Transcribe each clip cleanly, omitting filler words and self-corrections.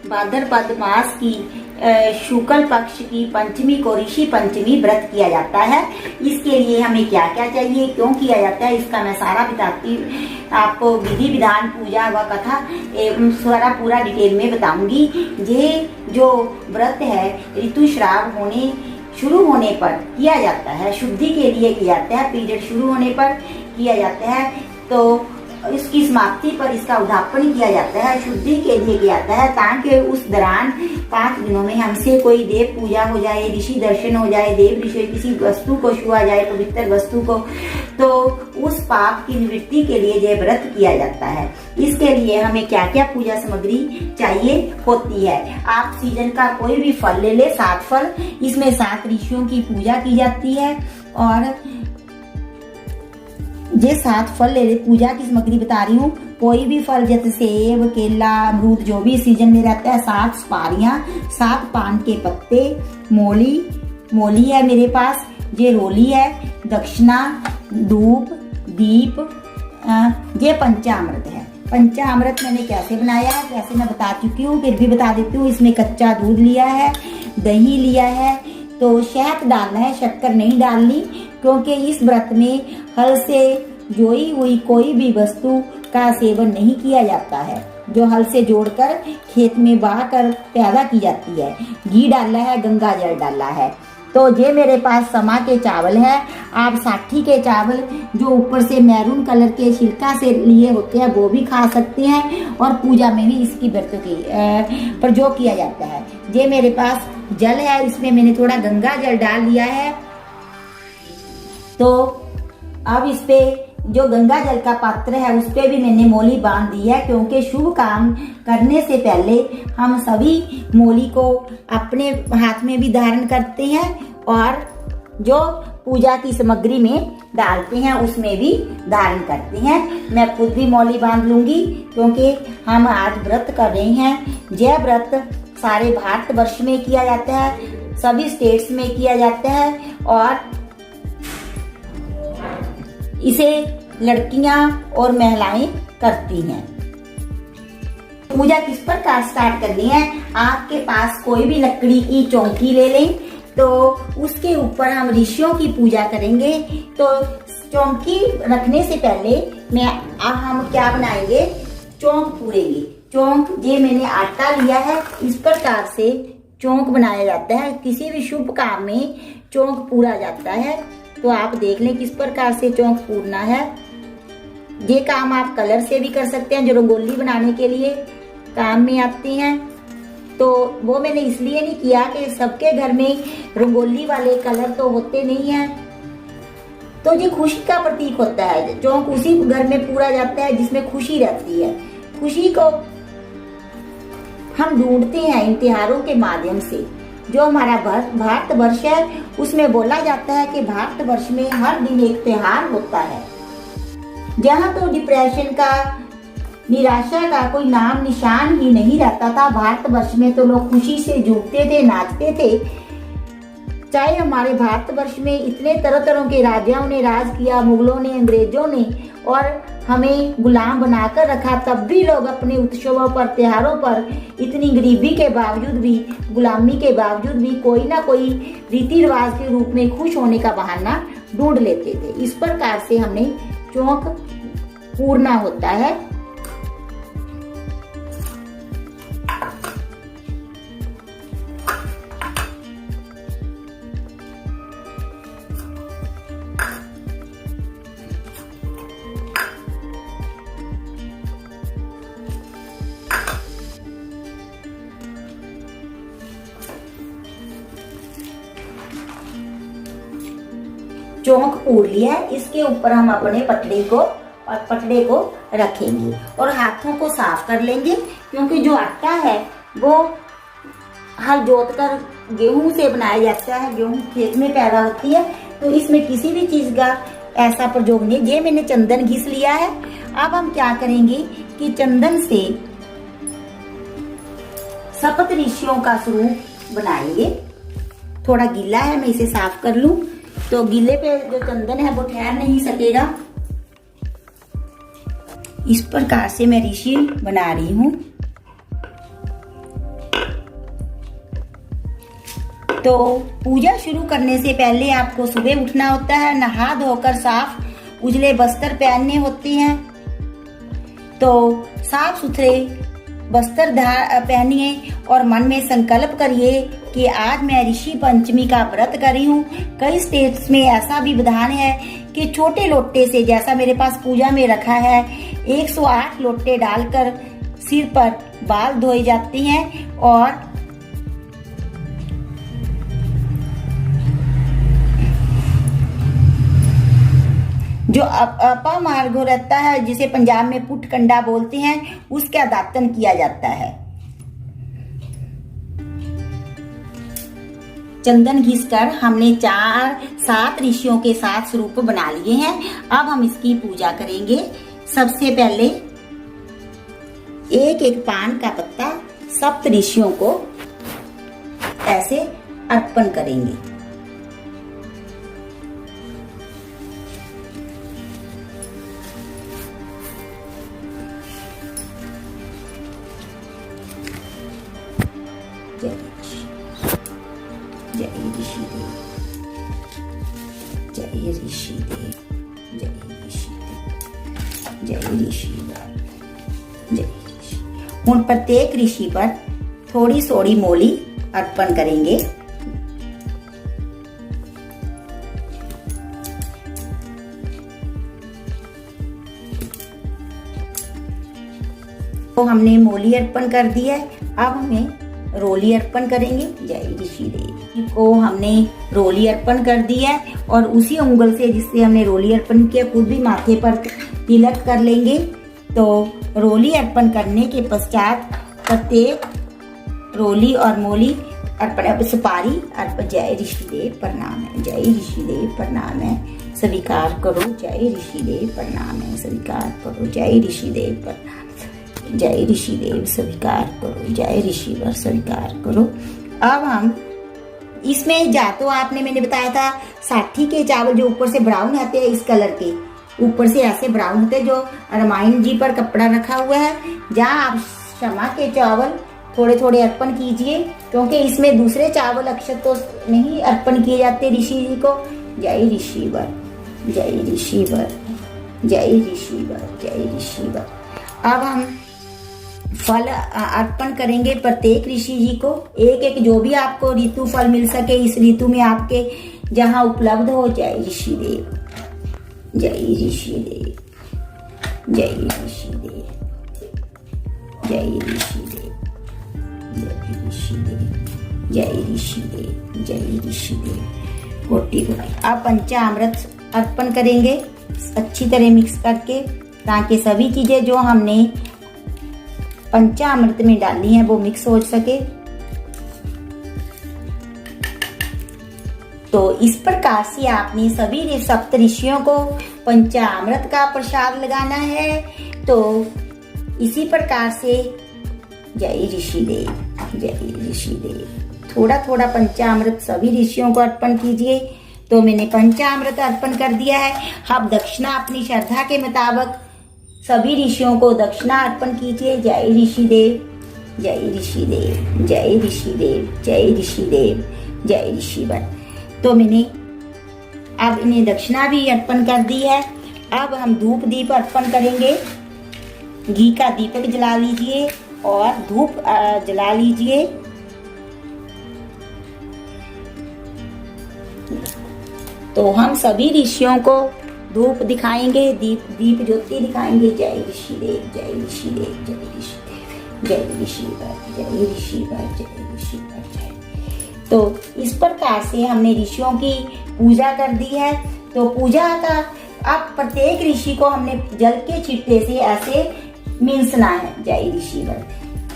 भाद्रपद मास की शुक्ल पक्ष की पंचमी को ऋषि पंचमी व्रत किया जाता है। इसके लिए हमें क्या क्या चाहिए, क्यों किया जाता है, इसका मैं सारा बताती आपको विधि विधान पूजा व कथा सारा पूरा डिटेल में बताऊंगी। ये जो व्रत है ऋतु श्राव होने शुरू होने पर किया जाता है, शुद्धि के लिए किया जाता है, पीरियड शुरू होने पर किया जाता है। तो इसकी समाप्ति पर इसका उद्यापन किया जाता है, शुद्धि के लिए किया जाता है, ताकि उस दौरान 5 दिनों में हमसे कोई देव पूजा हो जाए, ऋषि दर्शन हो जाए, देव ऋषि किसी वस्तु को छुआ जाए, पवित्र वस्तु को, तो उस पाप की निवृत्ति के लिए यह व्रत किया जाता है। इसके लिए हमें क्या क्या पूजा सामग्री चाहिए होती है। आप सीजन का कोई भी फल ले ले, 7 फल, इसमें 7 ऋषियों की पूजा की जाती है। और ये 7 फल ले, पूजा की सामग्री बता रही हूँ। कोई भी फल जैसे सेब, केला, अमरूद, जो भी सीजन में रहता है, 7 सुपारियां, 7 पान के पत्ते, मोली है मेरे पास, ये रोली है, दक्षिणा, धूप, दीप, ये पंचामृत है। पंचामृत मैंने कैसे बनाया है वैसे मैं बता चुकी हूँ, फिर भी बता देती हूँ। इसमें कच्चा दूध लिया है, दही लिया है, तो शहद डालना है, शक्कर नहीं डालनी, क्योंकि इस व्रत में हल से जोई हुई कोई भी वस्तु का सेवन नहीं किया जाता है, जो हल से जोड़कर खेत में बहाकर पैदा की जाती है। घी डाला है, गंगा जल डाला है। तो ये मेरे पास समा के चावल है। आप साठी के चावल जो ऊपर से मैरून कलर के छिलका से लिए होते हैं वो भी खा सकते हैं, और पूजा में भी इसकी व्रतों की प्रयोग किया जाता है। ये मेरे पास जल है, इसमें मैंने थोड़ा गंगा जल डाल लिया है। तो अब इस पे जो गंगा जल का पात्र है उस पे भी मैंने मोली बांध दी है, क्योंकि शुभ काम करने से पहले हम सभी मोली को अपने हाथ में भी धारण करते हैं, और जो पूजा की सामग्री में डालते हैं उसमें भी धारण करते हैं। मैं खुद भी मोली बांध लूंगी, क्योंकि हम आज व्रत कर रहे हैं। यह व्रत सारे भारतवर्ष में किया जाता है, सभी स्टेट्स में किया जाता है, और इसे लड़कियां और महिलाएं करती हैं। पूजा किस प्रकार स्टार्ट करनी है, आपके पास कोई भी लकड़ी की चौकी ले लें, तो उसके ऊपर हम ऋषियों की पूजा करेंगे। तो चौकी रखने से पहले हम क्या बनाएंगे, चौक पूरेंगे। चौक ये मैंने आटा लिया है, इस प्रकार से चौक बनाया जाता है। किसी भी शुभ काम में चौक पूरा जाता है, तो आप देख लें किस प्रकार से चौक पूरना है। ये काम आप कलर से भी कर सकते हैं, जो रंगोली बनाने के लिए काम में आती हैं। तो वो मैंने इसलिए नहीं किया कि सबके घर में रंगोली वाले कलर तो होते नहीं हैं, तो ये खुशी का प्रतीक होता है। चौक उसी घर में पूरा जाता है जिसमें खुशी रहती है। खुशी को हम ढूंढते हैं इन त्योहारों के माध्यम से। जो हमारा भारतवर्ष है उसमें बोला जाता है कि भारतवर्ष में हर दिन एक त्योहार होता है। जहाँ तो डिप्रेशन का, निराशा का कोई नाम निशान ही नहीं रहता था। भारतवर्ष में तो लोग खुशी से झूमते थे, नाचते थे। चाहे हमारे भारतवर्ष में इतने तरह तरह के राजाओं ने राज किया, मुगलों ने, अंग्रेजों ने, और हमें गुलाम बनाकर रखा, तब भी लोग अपने उत्सवों पर, त्योहारों पर इतनी गरीबी के बावजूद भी, गुलामी के बावजूद भी कोई ना कोई रीति रिवाज के रूप में खुश होने का बहाना ढूंढ लेते थे। इस प्रकार से हमने चौक पूरना होता है। चौक पूर लिया है, इसके ऊपर हम अपने पटड़े को रखेंगे और हाथों को साफ कर लेंगे, क्योंकि जो आटा है वो हल जोत कर गेहूं से बनाया जाता है। गेहूं खेत में पैदा होती है, तो इसमें किसी भी चीज का ऐसा प्रयोग नहीं। ये मैंने चंदन घिस लिया है। अब हम क्या करेंगे कि चंदन से सप्त ऋषियों का स्वरूप बनाएंगे। थोड़ा गीला है, मैं इसे साफ कर लूं, तो गीले पे जो चंदन है वो ठहर नहीं सकेगा। इस प्रकार से मैं ऋषि बना रही हूं। तो पूजा शुरू करने से पहले आपको सुबह उठना होता है, नहा धोकर साफ उजले वस्त्र पहनने होते हैं। तो साफ सुथरे वस्त्र पहनिए और मन में संकल्प करिए कि आज मैं ऋषि पंचमी का व्रत कर रही हूँ। कई स्टेट्स में ऐसा भी विधान है कि छोटे लोटे से, जैसा मेरे पास पूजा में रखा है, 108 लोटे डालकर सिर पर बाल धोए जाते हैं और जो अपमार्ग रहता है, जिसे पंजाब में पुटकंडा बोलते हैं, उसका दातन किया जाता है। चंदन घिसकर हमने 4-7 ऋषियों के 7 स्वरूप बना लिए हैं। अब हम इसकी पूजा करेंगे। सबसे पहले एक पान का पत्ता 7 ऋषियों को ऐसे अर्पण करेंगे। जय ऋषि देव, जय ऋषि देव, जय ऋषि देव, जय ऋषि देव, जय ऋषि। उन प्रत्येक ऋषि पर थोड़ी थोड़ी मोली अर्पण करेंगे। तो हमने मोली अर्पण कर दी है। अब हमें रोली अर्पण करेंगे। जय ऋषि देव को हमने रोली अर्पण कर दी है और उसी उंगल से जिससे हमने रोली अर्पण किया खुद भी माथे पर तिलक कर लेंगे। तो रोली अर्पण करने के पश्चात प्रत्येक रोली और मोली अर्पण, सुपारी अर्पण। जय ऋषि देव प्रणाम है, जय ऋषि देव प्रणाम है, स्वीकार करो। जय ऋषि देव प्रणाम है, स्वीकार करो। जय ऋषि देव प्रणाम, जय ऋषि देव स्वीकार करो। जय ऋषिवर स्वीकार करो। अब हम इसमें मैंने बताया था 60 के चावल जो ऊपर से ब्राउन आते हैं, इस कलर के ऊपर से ऐसे ब्राउन होते हैं, जो रामायण जी पर कपड़ा रखा हुआ है, जहाँ आप क्षमा के चावल थोड़े थोड़े अर्पण कीजिए, क्योंकि इसमें दूसरे चावल अक्षत तो नहीं अर्पण किए जाते ऋषि जी को। जय ऋषिवर, जय ऋषिवर, जय ऋषिवर, जय ऋषिवर। अब हम फल अर्पण करेंगे प्रत्येक ऋषि जी को, एक जो भी आपको ऋतु फल मिल सके इस ऋतु में आपके जहाँ उपलब्ध हो। जय ऋषि देव, जय ऋषि देव, जय ऋषि देव, जय ऋषि देव, जय ऋषि देव, जय ऋषि देव, जय ऋषि देव। कोटि कोटि। अब पंचामृत अर्पण करेंगे अच्छी तरह मिक्स करके, ताकि सभी चीजें जो हमने पंचामृत में डालनी है वो मिक्स हो सके। तो इस प्रकार से आपने सभी सप्त ऋषियों को पंचामृत का प्रसाद लगाना है। तो इसी प्रकार से जय ऋषि देव, जय ऋषि देव। थोड़ा थोड़ा पंचामृत सभी ऋषियों को अर्पण कीजिए। तो मैंने पंचामृत अर्पण कर दिया है। आप दक्षिणा अपनी श्रद्धा के मुताबिक सभी ऋषियों को दक्षिणा अर्पण कीजिए। जय ऋषि देव, जय ऋषि देव, जय ऋषि देव, जय ऋषि देव, जय ऋषिवर। तो मैंने अब इन्हें दक्षिणा भी अर्पण कर दी है। अब हम धूप दीप अर्पण करेंगे। घी का दीपक जला लीजिए और धूप जला लीजिए। तो हम सभी ऋषियों को धूप दिखाएंगे, दीप ज्योति दिखाएंगे। जय ऋषि देव, जय ऋषि देव, जय ऋषि देव, जय ऋषिवर, जय ऋषिवर, जय ऋषिवर, जय। तो इस प्रकार से हमने ऋषियों की पूजा कर दी है। तो पूजा का अब प्रत्येक ऋषि को हमने जल के छिट्टे से ऐसे मिंसना है। जय ऋषिवर,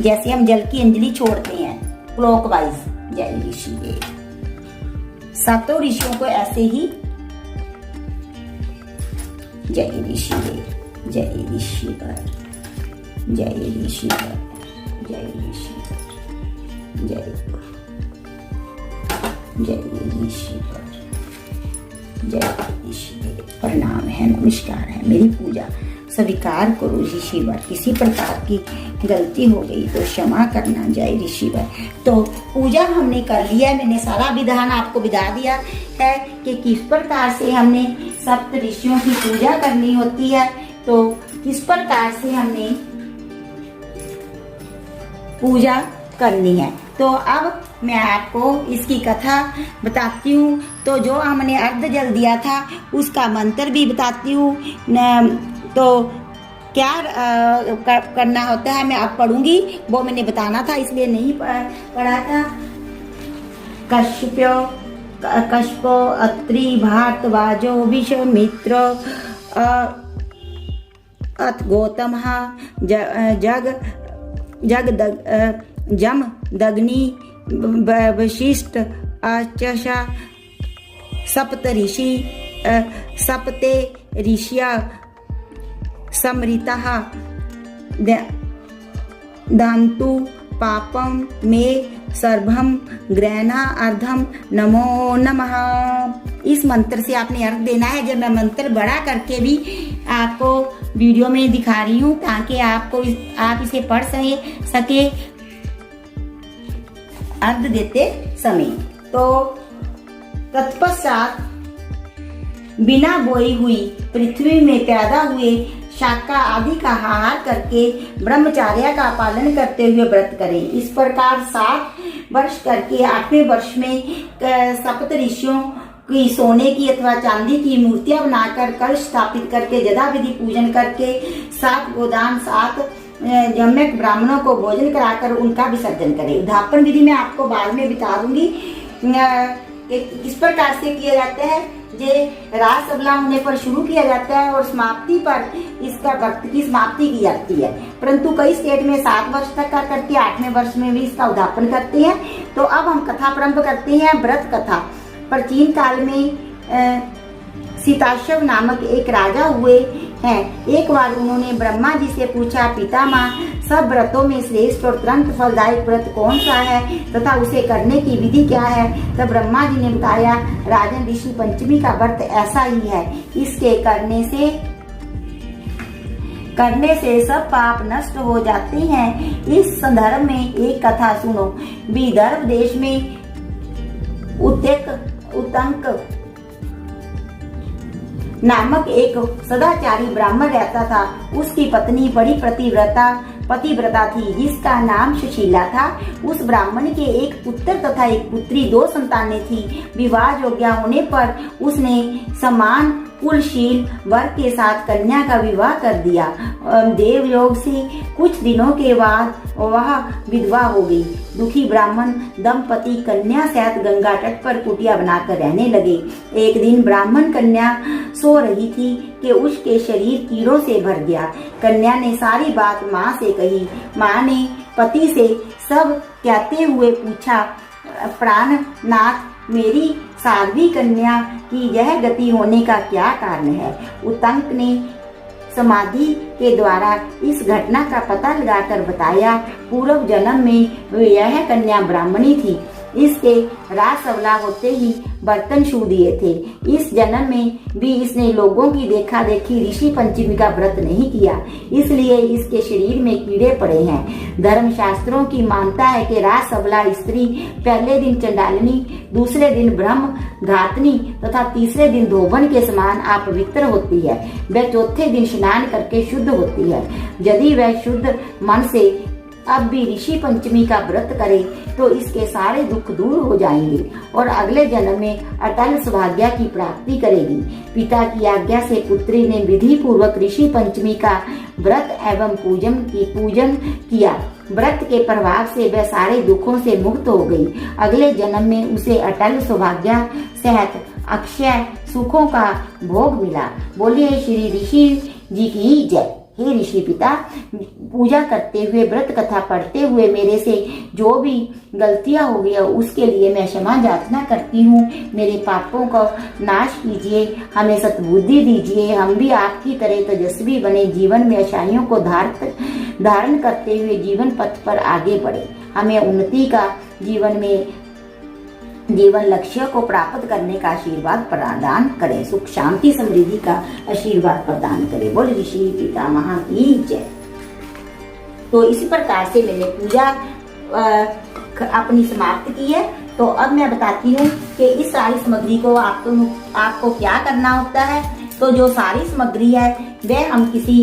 जैसे हम जल की अंजलि छोड़ते हैं क्लॉकवाइज। जय ऋषि देव। सातों ऋषियों को ऐसे ही जय ऋषि देव, जय ऋषिवर, जय ऋषिवर, जय ऋषिवर, जय ऋषिवर, जय ऋषि देव। प्रणाम है, नमस्कार है। मेरी पूजा स्वीकार करो ऋषिवर। किसी प्रकार की गलती हो गई तो क्षमा करना जाए ऋषिवर। तो पूजा हमने कर लिया है, मैंने सारा विधान आपको बता दिया है कि किस प्रकार से हमने सप्त ऋषियों की पूजा करनी होती है, तो किस प्रकार से हमने पूजा करनी है। तो अब मैं आपको इसकी कथा बताती हूँ। तो जो हमने अर्ध जल दिया था उसका मंत्र भी बताती हूँ। तो क्या करना होता है मैं अब पढ़ूंगी, वो मैंने बताना था इसलिए नहीं पढ़ा था। कश्यपो अत्रि भारद्वाजो विश्वामित्र अथ गौतम जम दग्नि वशिष्ठ आचषा सप्त ऋषि सप्ते ऋषिया समृतः दान्तु पापम मे सर्वम ग्रहणा अर्धम नमो नमः। इस मंत्र से आपने अर्घ देना है। जब मैं मंत्र बड़ा करके भी आपको वीडियो में दिखा रही हूँ ताकि आप इसे पढ़ सके अर्घ देते समय। तो तत्पश्चात बिना बोई हुई पृथ्वी में पैदा हुए शाका आदि का आहार करके ब्रह्मचर्य का पालन करते हुए व्रत करें। इस प्रकार 7 वर्ष करके 8वें वर्ष में सप्त ऋषियों की सोने की अथवा चांदी की मूर्तियां बनाकर कलश स्थापित करके यथाविधि पूजन करके 7 गोदान 7 यम्यक ब्राह्मणों को भोजन कराकर उनका विसर्जन करें। उद्यापन विधि में आपको बाद में बता दूंगी किस प्रकार से किया जाता है। ये रास अबला होने पर शुरू किया जाता है और समाप्ति पर इसका व्रत की समाप्ति की जाती है। परंतु कई स्टेट में 7 वर्ष तक का करके 8वें वर्ष में भी इसका उद्यापन करते हैं। तो अब हम कथा प्रारंभ करते हैं। व्रत कथा। प्राचीन काल में सीताश्व नामक एक राजा हुए हैं। एक बार उन्होंने ब्रह्मा जी से पूछा, पितामह सब व्रतों में श्रेष्ठ और तुरंत फलदायक व्रत कौन सा है तथा उसे करने की विधि क्या है। तब ब्रह्मा जी ने बताया, राजन ऋषि पंचमी का व्रत ऐसा ही है। इसके करने से सब पाप नष्ट हो जाते हैं। इस संदर्भ में एक कथा सुनो। विदर्भ देश में उतंक नामक एक सदाचारी ब्राह्मण रहता था। उसकी पत्नी बड़ी पतिव्रता थी जिसका नाम सुशीला था। उस ब्राह्मण के एक पुत्र तथा एक पुत्री 2 संतानें थी। विवाह योग्य होने पर उसने समान कुलशील वर के साथ कन्या का विवाह कर दिया। देवयोग से कुछ दिनों के बाद वह विधवा हो गई। दुखी ब्राह्मण दंपति कन्या सहित गंगा तट पर कुटिया बनाकर रहने लगे। एक दिन ब्राह्मण कन्या सो रही थी कि उसके शरीर कीड़ों से भर गया। कन्या ने सारी बात माँ से कही। माँ ने पति से सब कहते हुए पूछा, प्राणनाथ मेरी साध्वी कन्या की यह गति होने का क्या कारण है। उतंक ने समाधि के द्वारा इस घटना का पता लगाकर बताया, पूर्व जन्म में यह कन्या ब्राह्मणी थी। इसके रास अवला होते ही बर्तन छू दिए थे। इस जन्म में भी इसने लोगों की देखा देखी ऋषि पंचमी का व्रत नहीं किया, इसलिए इसके शरीर में कीड़े पड़े हैं। धर्मशास्त्रों की मानता है कि रास अवला स्त्री पहले दिन चंडालिनी, दूसरे दिन ब्रह्म घातनी तथा तीसरे दिन धोबन के समान अपवित्र होती है। वह चौथे दिन स्नान करके शुद्ध होती है। यदि वह शुद्ध मन से अब भी ऋषि पंचमी का व्रत करे तो इसके सारे दुख दूर हो जाएंगे और अगले जन्म में अटल सौभाग्य की प्राप्ति करेगी। पिता की आज्ञा से पुत्री ने विधि पूर्वक ऋषि पंचमी का व्रत एवं पूजन किया। व्रत के प्रभाव से वह सारे दुखों से मुक्त हो गई। अगले जन्म में उसे अटल सौभाग्य सहित अक्षय सुखों का भोग मिला। बोलिए श्री ऋषि जी की जय। हे ऋषि पिता, पूजा करते हुए व्रत कथा पढ़ते हुए मेरे से जो भी गलतियां हो गई उसके लिए मैं क्षमा याचना करती हूँ। मेरे पापों को नाश कीजिए, हमें सद्बुद्धि दीजिए। हम भी आपकी तरह तेजस्वी बने, जीवन में अच्छाइयों को धारण करते हुए जीवन पथ पर आगे बढ़े। हमें उन्नति का जीवन में जीवन लक्ष्य को प्राप्त करने का आशीर्वाद प्रदान करे, सुख शांति समृद्धि का आशीर्वाद प्रदान करे। बोल ऋषि पितामह की जय। तो इसी प्रकार से मैंने पूजा अपनी समाप्त की है। तो अब मैं बताती हूँ कि इस सारी सामग्री को आपको क्या करना होता है। तो जो सारी सामग्री है वह हम किसी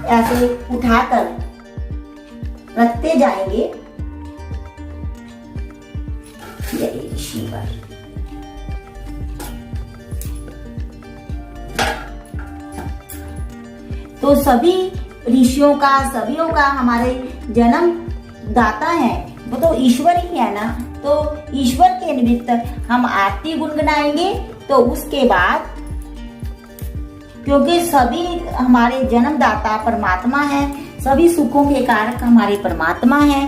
ऐसे उठाकर रखते जाएंगे। जय शिवर। तो सभी ऋषियों का, सभीयों का हमारे जन्म दाता है वो तो ईश्वर ही है ना। तो ईश्वर के निमित्त हम आरती गुनगुनाएंगे। तो उसके बाद, क्योंकि सभी हमारे जन्मदाता परमात्मा है, सभी सुखों के कारक हमारे परमात्मा है,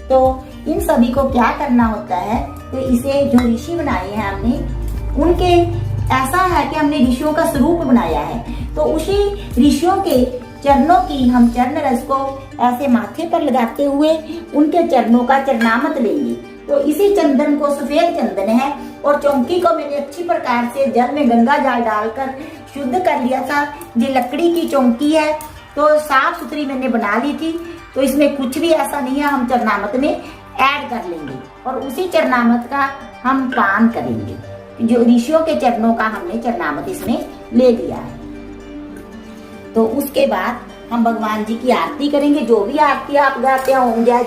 तो इन सभी को क्या करना होता है। तो इसे जो ऋषि बनाए हैं हमने, उनके ऐसा है कि हमने ऋषियों का स्वरूप बनाया है। तो उसी ऋषियों के चरणों की हम चरण रस को ऐसे माथे पर लगाते हुए उनके चरणों का चरणामत लेंगे। तो इसी चंदन को, सफेद चंदन है, और चौकी को मैंने अच्छी प्रकार से जल में गंगा जल डालकर शुद्ध कर लिया था। ये लकड़ी की चौकी है, तो साफ सुथरी मैंने बना ली थी। तो इसमें कुछ भी ऐसा नहीं है, हम चरणामत में ऐड कर लेंगे और उसी चरणामत का हम पान करेंगे। जो ऋषियों के चरणों का हमने चरणामत इसमें ले लिया है। तो उसके बाद हम भगवान जी की आरती करेंगे। जो भी आरती आप गाते हैं, ओम जय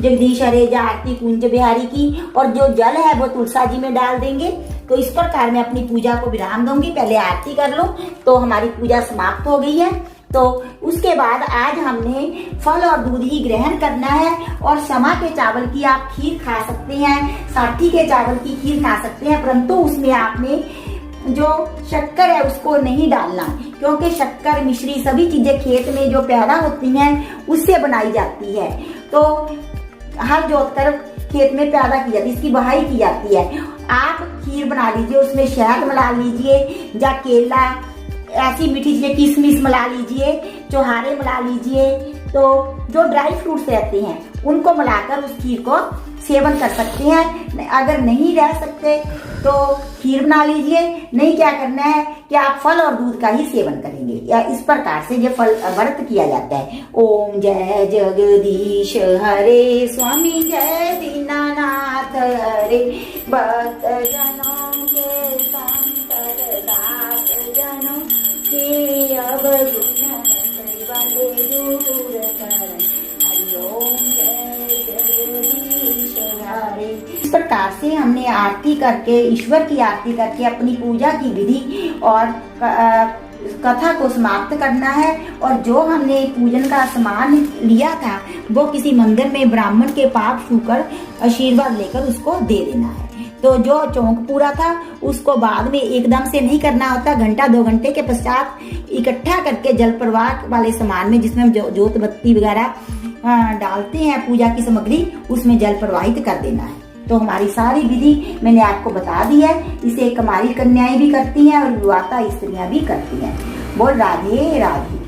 जगदीश हरे, जय आरती कुंज बिहारी की, और जो जल है वो तुलसा जी में डाल देंगे। तो इस प्रकार मैं अपनी पूजा को विराम दूंगी। पहले आरती कर लो। तो हमारी पूजा समाप्त हो गई है। तो उसके बाद आज हमने फल और दूध ही ग्रहण करना है। और समा के चावल की आप खीर खा सकते हैं, साठी के चावल की खीर खा सकते हैं, परंतु उसमें आपने जो शक्कर है उसको नहीं डालना, क्योंकि शक्कर, मिश्री, सभी चीजें खेत में जो पैदा होती हैं उससे बनाई जाती है। तो हल जोत कर खेत में पैदा की जाती है, इसकी बहाई की जाती है। आप खीर बना लीजिए, उसमें शहद मिला लीजिए, या केला, ऐसी मीठी चीजें, किशमिश मिला लीजिए, चौहारे मिला लीजिए। तो जो ड्राई फ्रूट्स रहते हैं उनको मिलाकर उस खीर को सेवन कर सकते हैं। अगर नहीं रह सकते तो खीर बना लीजिए, नहीं क्या करना है कि आप फल और दूध का ही सेवन करेंगे। या इस प्रकार से ये फल व्रत किया जाता है। ओम जय जगदीश हरे, स्वामी जय दीनानाथ हरे, भक्त जनों के संतर दास जनों के अवगुण वाले दूर करन। हरिओम जय जगदीश हरे। इस प्रकार से हमने आरती करके, ईश्वर की आरती करके अपनी पूजा की विधि और कथा को समाप्त करना है। और जो हमने पूजन का सामान लिया था वो किसी मंदिर में ब्राह्मण के पाप छूकर आशीर्वाद लेकर उसको दे देना है। तो जो चौक पूरा था उसको बाद में एकदम से नहीं करना होता, घंटा 2 घंटे के पश्चात इकट्ठा करके जल प्रवाह वाले सामान में, जिसमें हम जोत बत्ती वगैरह डालते हैं पूजा की सामग्री, उसमें जल प्रवाहित कर देना है। तो हमारी सारी विधि मैंने आपको बता दी है। इसे कुमारी कन्याएं भी करती हैं और विवाहिता स्त्रियां भी करती हैं। बोल राधे राधे।